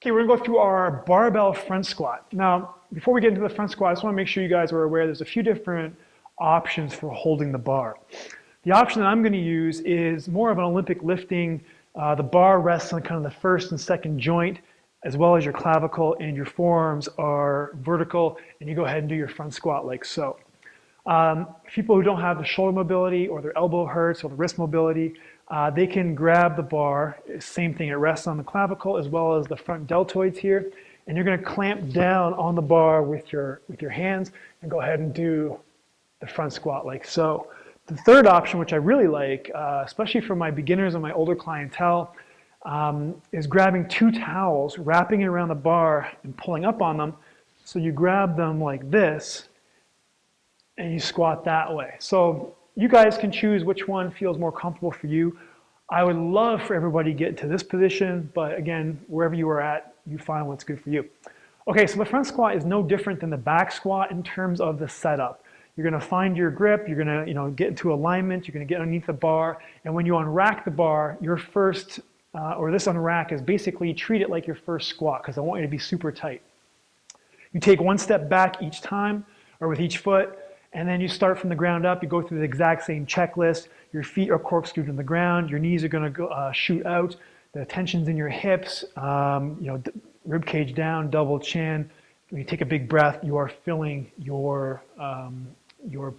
Okay, we're gonna go through our barbell front squat. Now, before we get into the front squat, I just wanna make sure you guys are aware there's a few different options for holding the bar. The option that I'm gonna use is more of an Olympic lifting. The bar rests on kind of the first and second joint, as well as your clavicle, and your forearms are vertical, and you go ahead and do your front squat like so. People who don't have the shoulder mobility or their elbow hurts or the wrist mobility, they can grab the bar, same thing, it rests on the clavicle as well as the front deltoids here, and you're gonna clamp down on the bar with your hands and go ahead and do the front squat like so. The third option, which I really like, especially for my beginners and my older clientele, is grabbing two towels, wrapping it around the bar and pulling up on them. So you grab them like this and you squat that way. So you guys can choose which one feels more comfortable for you. I would love for everybody to get to this position, but again, wherever you are at, you find what's good for you. Okay, so the front squat is no different than the back squat in terms of the setup. You're gonna find your grip, you're gonna get into alignment, you're gonna get underneath the bar, and when you unrack the bar, your first, or this unrack is basically treat it like your first squat, because I want you to be super tight. You take one step back each time, or with each foot, and then you start from the ground up. You go through the exact same checklist. Your feet are corkscrewed to the ground. Your knees are going to go, shoot out. The tension's in your hips. Rib cage down, double chin. When you take a big breath, you are filling your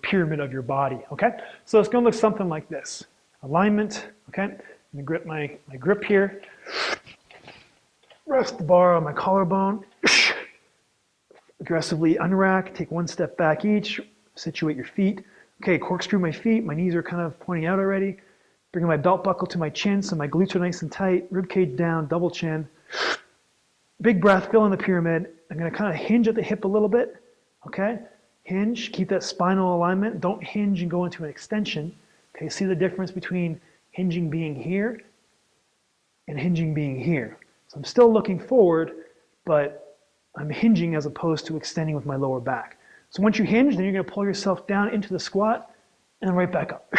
pyramid of your body. Okay, so it's going to look something like this. Alignment. Okay, I'm going to grip my grip here. Rest the bar on my collarbone. Aggressively unrack. Take one step back each. Situate your feet. Okay, corkscrew my feet. My knees are kind of pointing out already. Bring my belt buckle to my chin so my glutes are nice and tight. Rib cage down, double chin. Big breath, fill in the pyramid. I'm going to kind of hinge at the hip a little bit. Okay, hinge, keep that spinal alignment. Don't hinge and go into an extension. Okay, see the difference between hinging being here and hinging being here. So I'm still looking forward, but I'm hinging as opposed to extending with my lower back. So once you hinge, then you're going to pull yourself down into the squat and then right back up.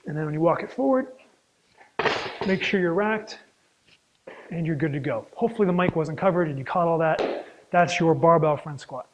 And then when you walk it forward, make sure you're racked and you're good to go. Hopefully the mic wasn't covered and you caught all that. That's your barbell front squat.